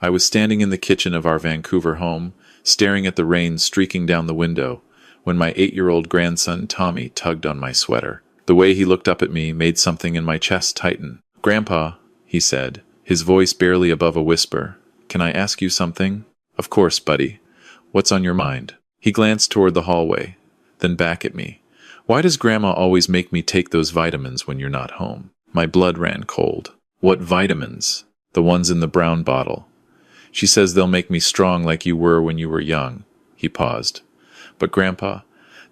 I was standing in the kitchen of our Vancouver home, staring at the rain streaking down the window, when my 8-year-old grandson Tommy tugged on my sweater. The way he looked up at me made something in my chest tighten. "Grandpa," he said, his voice barely above a whisper, "can I ask you something?" "Of course, buddy. What's on your mind?" He glanced toward the hallway, then back at me. "Why does Grandma always make me take those vitamins when you're not home?" My blood ran cold. "What vitamins?" "The ones in the brown bottle. She says they'll make me strong like you were when you were young." He paused. "But Grandpa,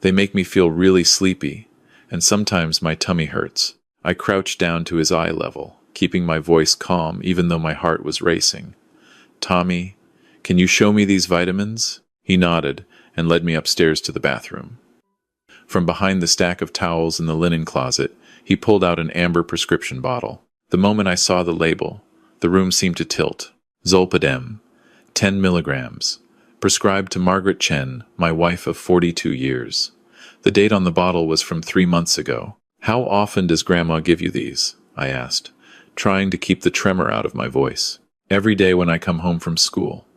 they make me feel really sleepy, and sometimes my tummy hurts." I crouched down to his eye level, keeping my voice calm even though my heart was racing. "Tommy, can you show me these vitamins?" He nodded and led me upstairs to the bathroom. From behind the stack of towels in the linen closet, he pulled out an amber prescription bottle. The moment I saw the label, the room seemed to tilt. Zolpidem, 10 milligrams, prescribed to Margaret Chen, my wife of 42 years. The date on the bottle was from 3 months ago. "How often does Grandma give you these?" I asked, trying to keep the tremor out of my voice. "Every day when I come home from school.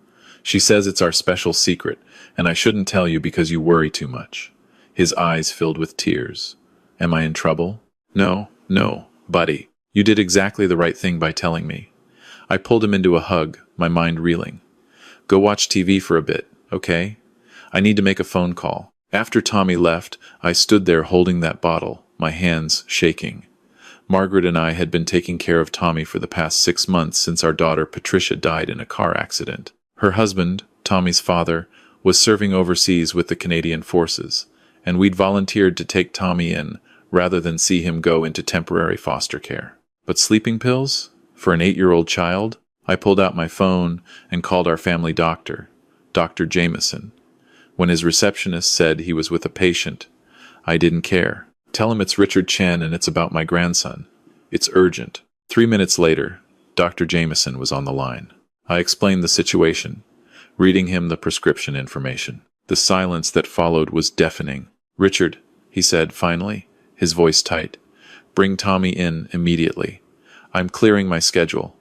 She says it's our special secret, and I shouldn't tell you because you worry too much." His eyes filled with tears. "Am I in trouble?" No, buddy. You did exactly the right thing by telling me." I pulled him into a hug, my mind reeling. "Go watch TV for a bit, okay? I need to make a phone call." After Tommy left, I stood there holding that bottle, my hands shaking. Margaret and I had been taking care of Tommy for the past 6 months since our daughter Patricia died in a car accident. Her husband, Tommy's father, was serving overseas with the Canadian Forces, and we'd volunteered to take Tommy in rather than see him go into temporary foster care. But sleeping pills? For an 8-year-old child? I pulled out my phone and called our family doctor, Dr. Jameson. When his receptionist said he was with a patient, I didn't care. "Tell him it's Richard Chen and it's about my grandson. It's urgent." 3 minutes later, Dr. Jameson was on the line. I explained the situation, reading him the prescription information. The silence that followed was deafening. "Richard," he said finally, his voice tight, "bring Tommy in immediately. I'm clearing my schedule.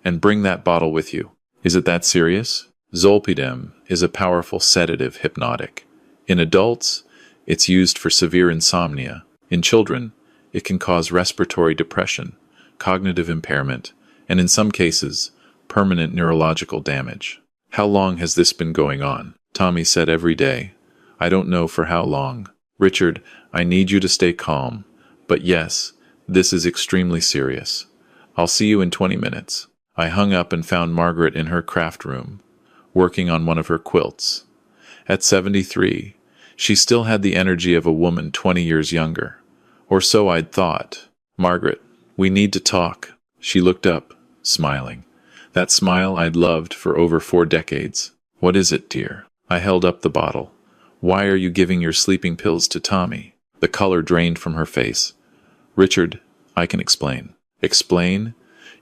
And bring that bottle with you." "Is it that serious?" Zolpidem is a powerful sedative hypnotic. In adults, it's used for severe insomnia. In children, it can cause respiratory depression, cognitive impairment, and in some cases, permanent neurological damage. "How long has this been going on?" Tommy said, "Every day. I don't know for how long." "Richard, I need you to stay calm. But yes, this is extremely serious. I'll see you in 20 minutes. I hung up and found Margaret in her craft room, working on one of her quilts. At 73, she still had the energy of a woman 20 years younger. Or so I'd thought. "Margaret, we need to talk." She looked up, smiling. That smile I'd loved for over 4 decades. "What is it, dear?" I held up the bottle. "Why are you giving your sleeping pills to Tommy?" The color drained from her face. "Richard, I can explain." "Explain?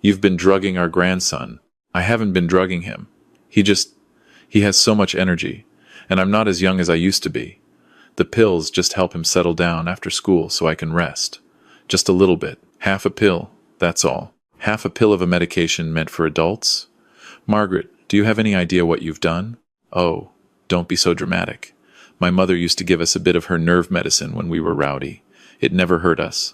You've been drugging our grandson." "I haven't been drugging him. He has so much energy, and I'm not as young as I used to be. The pills just help him settle down after school so I can rest. Just a little bit. Half a pill, that's all." "Half a pill of a medication meant for adults?" "Margaret, do you have any idea what you've done?" "Oh, don't be so dramatic. My mother used to give us a bit of her nerve medicine when we were rowdy. It never hurt us."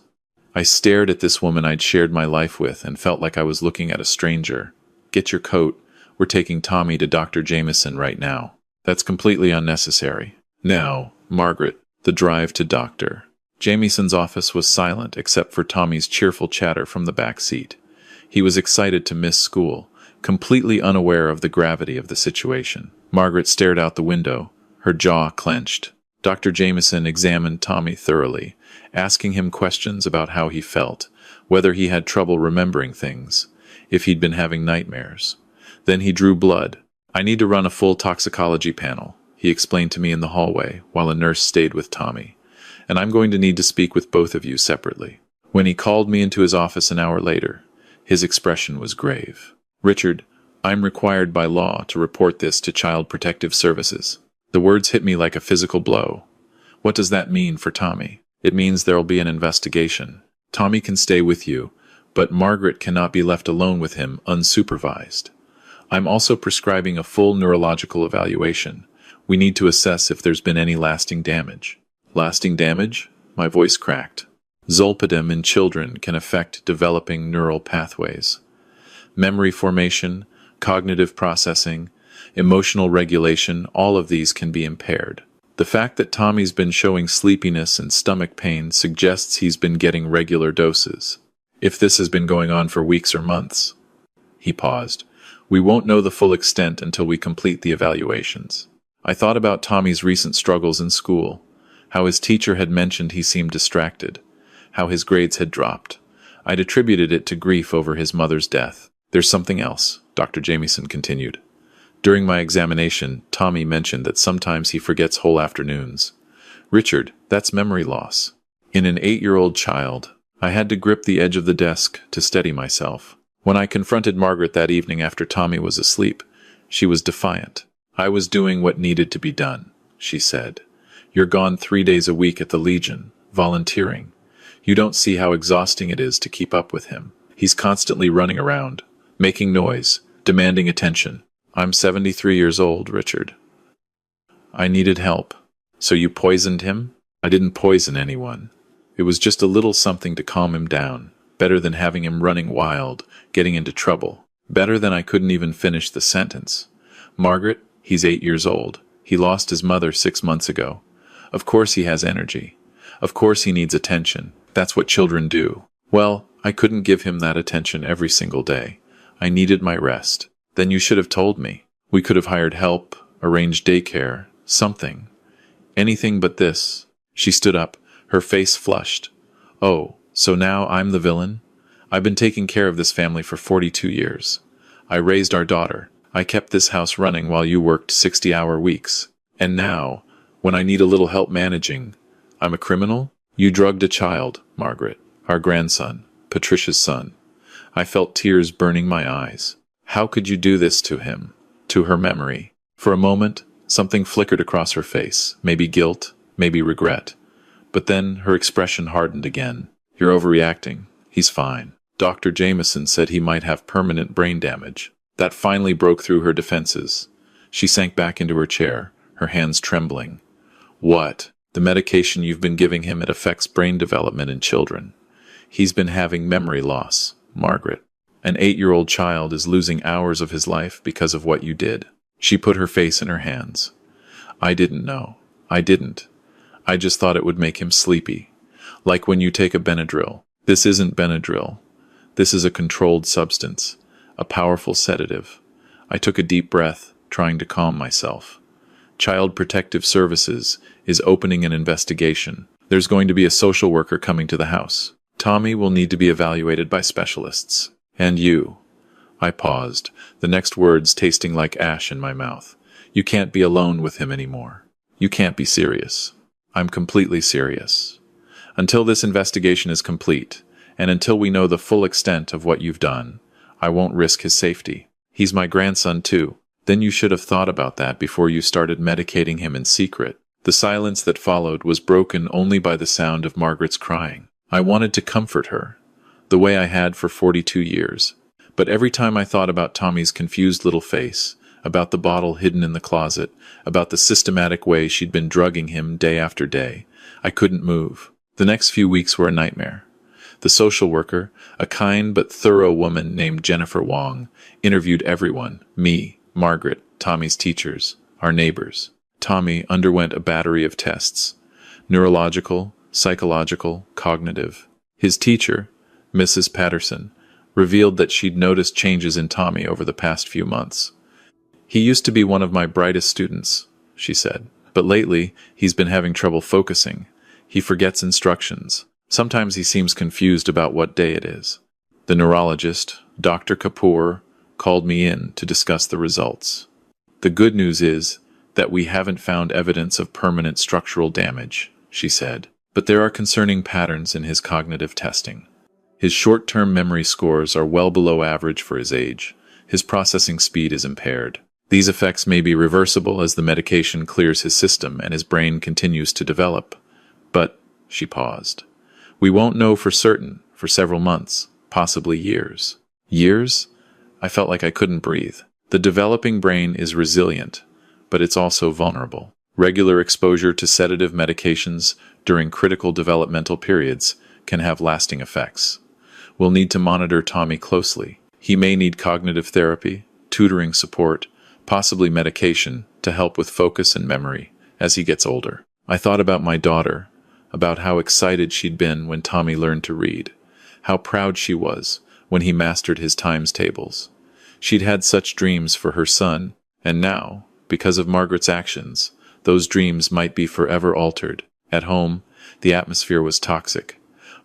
I stared at this woman I'd shared my life with and felt like I was looking at a stranger. "Get your coat. We're taking Tommy to Dr. Jameson right now." "That's completely unnecessary." "Now, Margaret." The drive to Dr. Jameson's office was silent except for Tommy's cheerful chatter from the back seat. He was excited to miss school, completely unaware of the gravity of the situation. Margaret stared out the window, her jaw clenched. Dr. Jameson examined Tommy thoroughly, asking him questions about how he felt, whether he had trouble remembering things, if he'd been having nightmares. Then he drew blood. "I need to run a full toxicology panel," he explained to me in the hallway, while a nurse stayed with Tommy. "And I'm going to need to speak with both of you separately." When he called me into his office an hour later, his expression was grave. "Richard, I'm required by law to report this to Child Protective Services." The words hit me like a physical blow. What does that mean for Tommy? It means there'll be an investigation. Tommy can stay with you, but Margaret cannot be left alone with him unsupervised. I'm also prescribing a full neurological evaluation. We need to assess if there's been any lasting damage. Lasting damage? My voice cracked. Zolpidem in children can affect developing neural pathways. Memory formation, cognitive processing, emotional regulation, all of these can be impaired. The fact that Tommy's been showing sleepiness and stomach pain suggests he's been getting regular doses. If this has been going on for weeks or months. He paused. We won't know the full extent until we complete the evaluations. I thought about Tommy's recent struggles in school, how his teacher had mentioned he seemed distracted, how his grades had dropped. I'd attributed it to grief over his mother's death. There's something else, Dr. Jamieson continued. During my examination, Tommy mentioned that sometimes he forgets whole afternoons. Richard, that's memory loss. In an 8-year-old child, I had to grip the edge of the desk to steady myself. When I confronted Margaret that evening after Tommy was asleep, she was defiant. I was doing what needed to be done, she said. You're gone 3 days a week at the Legion, volunteering. You don't see how exhausting it is to keep up with him. He's constantly running around, making noise, demanding attention. I'm 73 years old, Richard. I needed help. So you poisoned him? I didn't poison anyone. It was just a little something to calm him down. Better than having him running wild, getting into trouble. Better than I couldn't even finish the sentence. Margaret, he's 8 years old. He lost his mother 6 months ago. Of course he has energy. Of course he needs attention. That's what children do. Well, I couldn't give him that attention every single day. I needed my rest. Then you should have told me. We could have hired help, arranged daycare, something. Anything but this. She stood up, her face flushed. Oh, so now I'm the villain? I've been taking care of this family for 42 years. I raised our daughter. I kept this house running while you worked 60-hour weeks. And now, when I need a little help managing, I'm a criminal? You drugged a child, Margaret, our grandson, Patricia's son. I felt tears burning my eyes. How could you do this to him? To her memory? For a moment, something flickered across her face, maybe guilt, maybe regret. But then her expression hardened again. You're overreacting. He's fine. Dr. Jamieson said he might have permanent brain damage. That finally broke through her defenses. She sank back into her chair, her hands trembling. What? The medication you've been giving him, it affects brain development in children. He's been having memory loss, Margaret. An 8-year-old child is losing hours of his life because of what you did. She put her face in her hands. I didn't know. I didn't. I just thought it would make him sleepy. Like when you take a Benadryl. This isn't Benadryl. This is a controlled substance. A powerful sedative. I took a deep breath, trying to calm myself. Child Protective Services is opening an investigation. There's going to be a social worker coming to the house. Tommy will need to be evaluated by specialists. And you. I paused, the next words tasting like ash in my mouth. You can't be alone with him anymore. You can't be serious. I'm completely serious. Until this investigation is complete, and until we know the full extent of what you've done, I won't risk his safety. He's my grandson too. Then you should have thought about that before you started medicating him in secret. The silence that followed was broken only by the sound of Margaret's crying. I wanted to comfort her, the way I had for 42 years. But every time I thought about Tommy's confused little face, about the bottle hidden in the closet, about the systematic way she'd been drugging him day after day, I couldn't move. The next few weeks were a nightmare. The social worker, a kind but thorough woman named Jennifer Wong, interviewed everyone, me, Margaret, Tommy's teachers, our neighbors. Tommy underwent a battery of tests, neurological, psychological, cognitive. His teacher, Mrs. Patterson, revealed that she'd noticed changes in Tommy over the past few months. He used to be one of my brightest students, she said, but lately he's been having trouble focusing. He forgets instructions. Sometimes he seems confused about what day it is. The neurologist, Dr. Kapoor, called me in to discuss the results. The good news is that we haven't found evidence of permanent structural damage, she said, but there are concerning patterns in his cognitive testing. His short-term memory scores are well below average for his age. His processing speed is impaired. These effects may be reversible as the medication clears his system and his brain continues to develop. But, she paused, we won't know for certain for several months, possibly years. Years? I felt like I couldn't breathe. The developing brain is resilient, but it's also vulnerable. Regular exposure to sedative medications during critical developmental periods can have lasting effects. We'll need to monitor Tommy closely. He may need cognitive therapy, tutoring support, possibly medication to help with focus and memory as he gets older. I thought about my daughter, about how excited she'd been when Tommy learned to read, how proud she was when he mastered his times tables. She'd had such dreams for her son, and now, because of Margaret's actions, those dreams might be forever altered. At home, the atmosphere was toxic.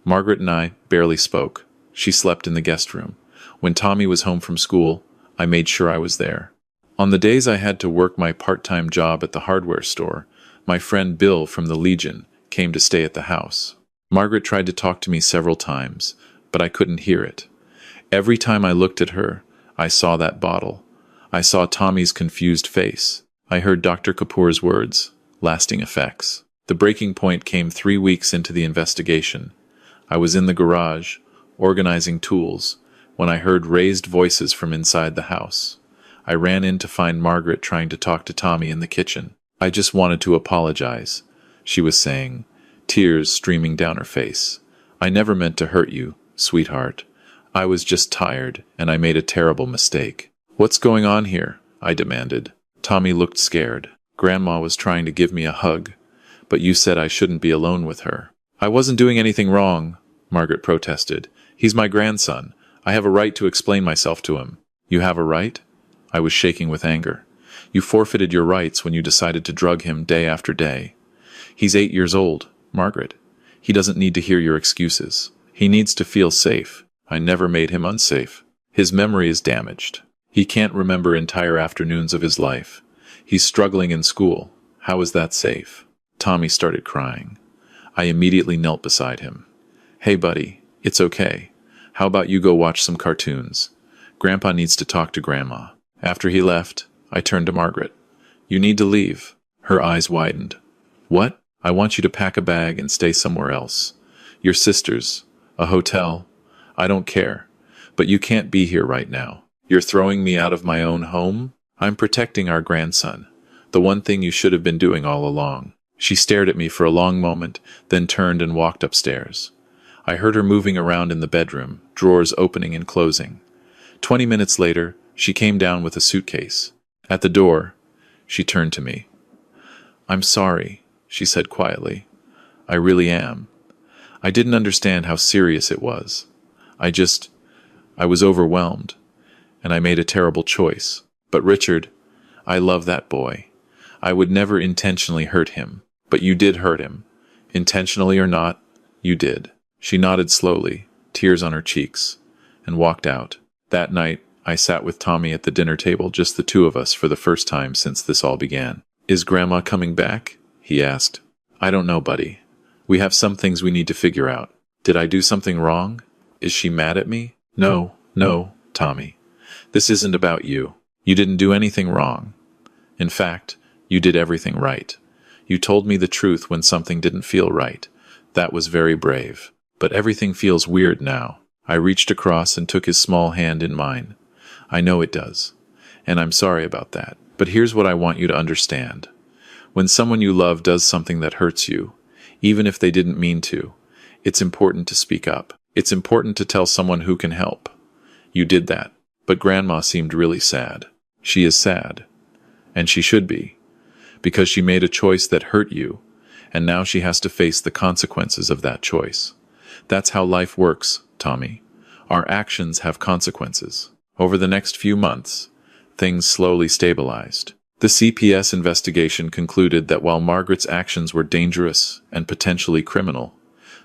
Margaret and I barely spoke. She slept in the guest room. When Tommy was home from school, I made sure I was there. On the days I had to work my part-time job at the hardware store, my friend Bill from the Legion came to stay at the house. Margaret tried to talk to me several times, but I couldn't hear it. Every time I looked at her, I saw that bottle. I saw Tommy's confused face. I heard Dr. Kapoor's words, lasting effects. The breaking point came 3 weeks into the investigation. I was in the garage, organizing tools, when I heard raised voices from inside the house. I ran in to find Margaret trying to talk to Tommy in the kitchen. I just wanted to apologize, she was saying, tears streaming down her face. I never meant to hurt you, sweetheart. I was just tired, and I made a terrible mistake. What's going on here? I demanded. Tommy looked scared. Grandma was trying to give me a hug, but you said I shouldn't be alone with her. I wasn't doing anything wrong, Margaret protested. He's my grandson. I have a right to explain myself to him. You have a right? I was shaking with anger. You forfeited your rights when you decided to drug him day after day. He's 8 years old, Margaret. He doesn't need to hear your excuses. He needs to feel safe. I never made him unsafe. His memory is damaged. He can't remember entire afternoons of his life. He's struggling in school. How is that safe? Tommy started crying. I immediately knelt beside him. Hey, buddy, it's okay. How about you go watch some cartoons? Grandpa needs to talk to Grandma. After he left, I turned to Margaret. You need to leave. Her eyes widened. What? I want you to pack a bag and stay somewhere else. Your sister's. A hotel. I don't care. But you can't be here right now. You're throwing me out of my own home? I'm protecting our grandson. The one thing you should have been doing all along. She stared at me for a long moment, then turned and walked upstairs. I heard her moving around in the bedroom, drawers opening and closing. 20 minutes later, she came down with a suitcase. At the door, she turned to me. I'm sorry, she said quietly. I really am. I didn't understand how serious it was. I was overwhelmed, and I made a terrible choice. But Richard, I love that boy. I would never intentionally hurt him, but you did hurt him. Intentionally or not, you did. She nodded slowly, tears on her cheeks, and walked out. That night, I sat with Tommy at the dinner table, just the two of us for the first time since this all began. Is Grandma coming back? He asked. I don't know, buddy. We have some things we need to figure out. Did I do something wrong? Is she mad at me? No, Tommy. This isn't about you. You didn't do anything wrong. In fact, you did everything right. You told me the truth when something didn't feel right. That was very brave. But everything feels weird now. I reached across and took his small hand in mine. I know it does. And I'm sorry about that. But here's what I want you to understand. When someone you love does something that hurts you, even if they didn't mean to, it's important to speak up. It's important to tell someone who can help. You did that. But Grandma seemed really sad. She is sad. And she should be. Because she made a choice that hurt you, and now she has to face the consequences of that choice. That's how life works, Tommy. Our actions have consequences. Over the next few months, things slowly stabilized. The CPS investigation concluded that while Margaret's actions were dangerous and potentially criminal,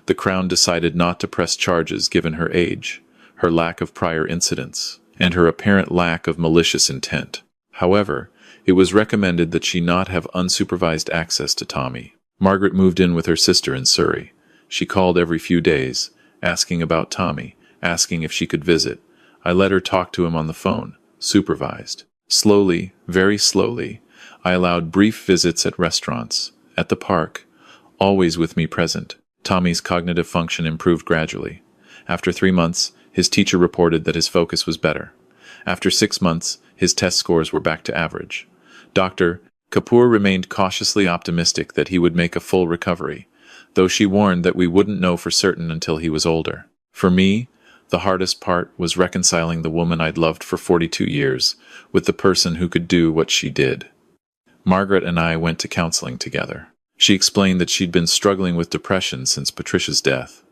the Crown decided not to press charges given her age, her lack of prior incidents, and her apparent lack of malicious intent. However, it was recommended that she not have unsupervised access to Tommy. Margaret moved in with her sister in Surrey. She called every few days, asking about Tommy, asking if she could visit. I let her talk to him on the phone, supervised. Slowly, very slowly, I allowed brief visits at restaurants, at the park, always with me present. Tommy's cognitive function improved gradually. After 3 months, his teacher reported that his focus was better. After 6 months, His test scores were back to average. Dr. Kapoor remained cautiously optimistic that he would make a full recovery, though she warned that we wouldn't know for certain until he was older. For me, the hardest part was reconciling the woman I'd loved for 42 years with the person who could do what she did. Margaret and I went to counseling together. She explained that she'd been struggling with depression since Patricia's death,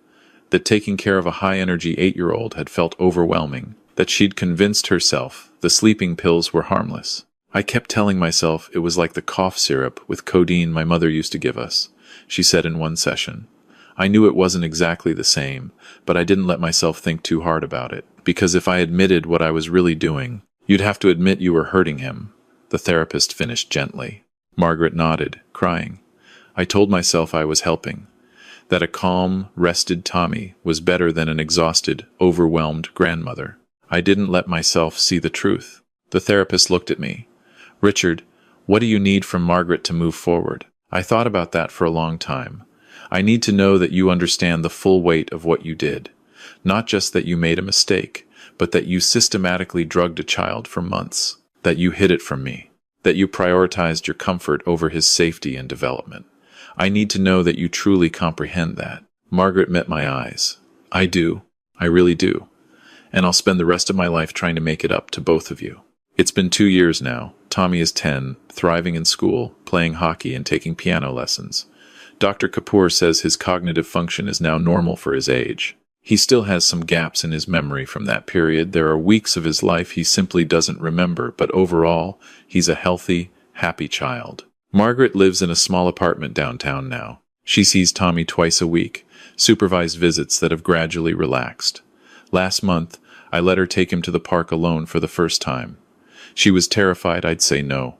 that taking care of a high-energy 8-year-old had felt overwhelming, that she'd convinced herself the sleeping pills were harmless. I kept telling myself it was like the cough syrup with codeine my mother used to give us, she said in one session. I knew it wasn't exactly the same, but I didn't let myself think too hard about it, because if I admitted what I was really doing, you'd have to admit you were hurting him, the therapist finished gently. Margaret nodded, crying. I told myself I was helping, that a calm, rested Tommy was better than an exhausted, overwhelmed grandmother. I didn't let myself see the truth. The therapist looked at me. Richard, what do you need from Margaret to move forward? I thought about that for a long time. I need to know that you understand the full weight of what you did. Not just that you made a mistake, but that you systematically drugged a child for months, that you hid it from me, that you prioritized your comfort over his safety and development. I need to know that you truly comprehend that. Margaret met my eyes. I do. I really do. And I'll spend the rest of my life trying to make it up to both of you. It's been 2 years now. Tommy is 10, thriving in school, playing hockey and taking piano lessons. Dr. Kapoor says his cognitive function is now normal for his age. He still has some gaps in his memory from that period. There are weeks of his life he simply doesn't remember, but overall, he's a healthy, happy child. Margaret lives in a small apartment downtown now. She sees Tommy twice a week, supervised visits that have gradually relaxed. Last month, I let her take him to the park alone for the first time. She was terrified I'd say no,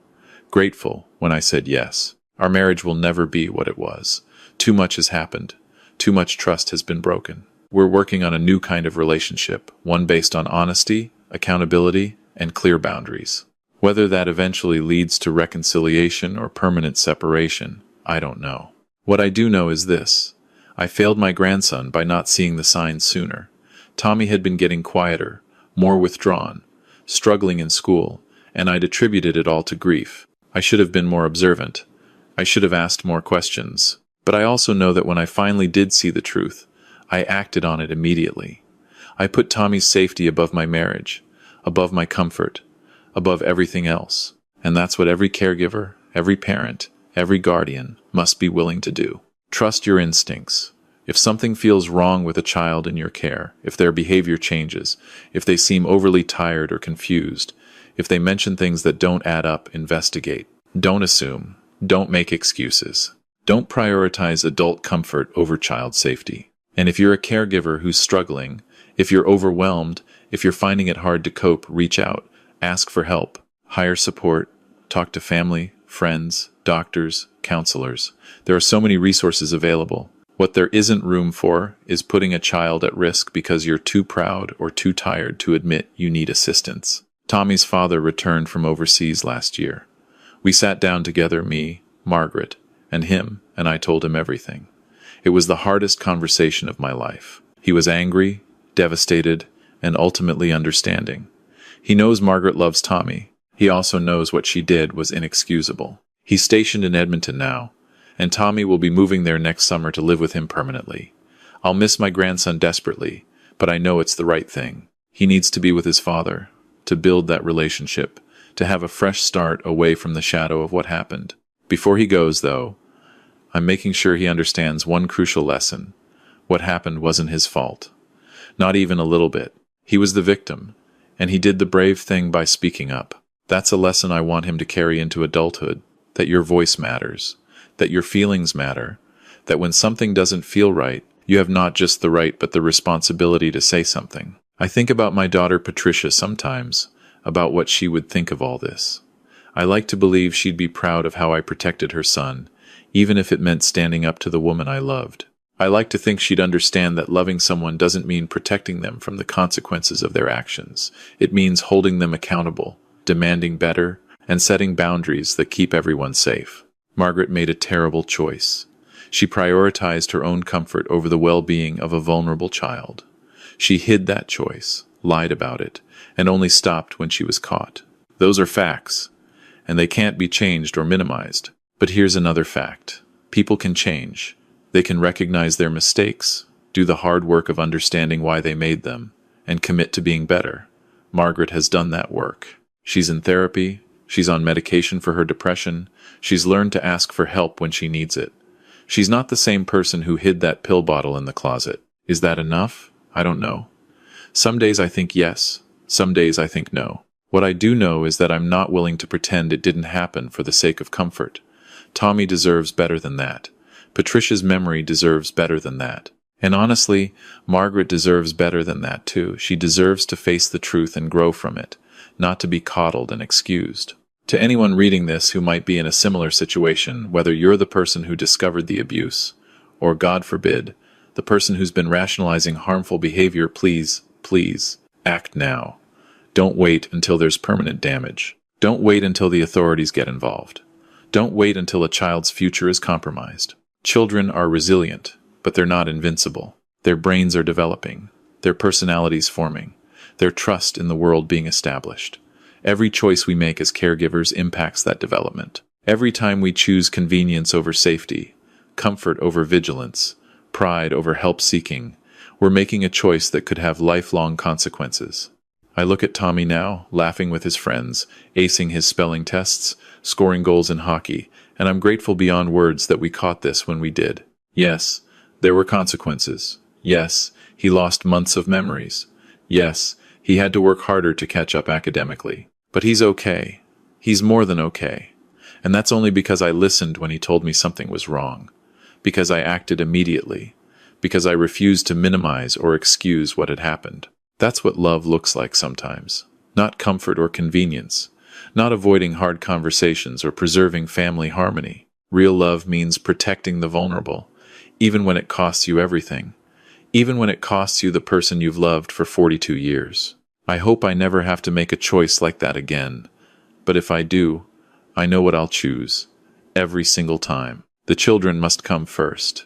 grateful when I said yes. Our marriage will never be what it was. Too much has happened. Too much trust has been broken. We're working on a new kind of relationship, one based on honesty, accountability, and clear boundaries. Whether that eventually leads to reconciliation or permanent separation, I don't know. What I do know is this. I failed my grandson by not seeing the signs sooner. Tommy had been getting quieter, more withdrawn, struggling in school, and I'd attributed it all to grief. I should have been more observant. I should have asked more questions. But I also know that when I finally did see the truth, I acted on it immediately. I put Tommy's safety above my marriage, above my comfort, above everything else. And that's what every caregiver, every parent, every guardian must be willing to do. Trust your instincts. If something feels wrong with a child in your care, if their behavior changes, if they seem overly tired or confused, if they mention things that don't add up, investigate. Don't assume. Don't make excuses. Don't prioritize adult comfort over child safety. And if you're a caregiver who's struggling, if you're overwhelmed, if you're finding it hard to cope, reach out. Ask for help. Hire support. Talk to family, friends, doctors, counselors. There are so many resources available. What there isn't room for is putting a child at risk because you're too proud or too tired to admit you need assistance. Tommy's father returned from overseas last year. We sat down together, me, Margaret, and him, and I told him everything. It was the hardest conversation of my life. He was angry, devastated, and ultimately understanding. He knows Margaret loves Tommy. He also knows what she did was inexcusable. He's stationed in Edmonton now, and Tommy will be moving there next summer to live with him permanently. I'll miss my grandson desperately, but I know it's the right thing. He needs to be with his father, to build that relationship, to have a fresh start away from the shadow of what happened. Before he goes, though, I'm making sure he understands one crucial lesson. What happened wasn't his fault. Not even a little bit. He was the victim, and he did the brave thing by speaking up. That's a lesson I want him to carry into adulthood, that your voice matters, that your feelings matter, that when something doesn't feel right, you have not just the right but the responsibility to say something. I think about my daughter Patricia sometimes, about what she would think of all this. I like to believe she'd be proud of how I protected her son, even if it meant standing up to the woman I loved. I like to think she'd understand that loving someone doesn't mean protecting them from the consequences of their actions. It means holding them accountable, demanding better, and setting boundaries that keep everyone safe. Margaret made a terrible choice. She prioritized her own comfort over the well-being of a vulnerable child. She hid that choice, lied about it, and only stopped when she was caught. Those are facts, and they can't be changed or minimized. But here's another fact. People can change. They can recognize their mistakes, do the hard work of understanding why they made them, and commit to being better. Margaret has done that work. She's in therapy, she's on medication for her depression, she's learned to ask for help when she needs it. She's not the same person who hid that pill bottle in the closet. Is that enough? I don't know. Some days I think yes, some days I think no. What I do know is that I'm not willing to pretend it didn't happen for the sake of comfort. Tommy deserves better than that. Patricia's memory deserves better than that. And honestly, Margaret deserves better than that too. She deserves to face the truth and grow from it, not to be coddled and excused. To anyone reading this who might be in a similar situation, whether you're the person who discovered the abuse, or, God forbid, the person who's been rationalizing harmful behavior, please, please, act now. Don't wait until there's permanent damage. Don't wait until the authorities get involved. Don't wait until a child's future is compromised. Children are resilient, but they're not invincible. Their brains are developing, their personalities forming, their trust in the world being established. Every choice we make as caregivers impacts that development. Every time we choose convenience over safety, comfort over vigilance, pride over help-seeking, we're making a choice that could have lifelong consequences. I look at Tommy now, laughing with his friends, acing his spelling tests, scoring goals in hockey, and I'm grateful beyond words that we caught this when we did. Yes, there were consequences. Yes, he lost months of memories. Yes, he had to work harder to catch up academically. But he's okay. He's more than okay. And that's only because I listened when he told me something was wrong. Because I acted immediately. Because I refused to minimize or excuse what had happened. That's what love looks like sometimes. Not comfort or convenience. Not avoiding hard conversations or preserving family harmony. Real love means protecting the vulnerable, even when it costs you everything. Even when it costs you the person you've loved for 42 years. I hope I never have to make a choice like that again. But if I do, I know what I'll choose. Every single time. The children must come first.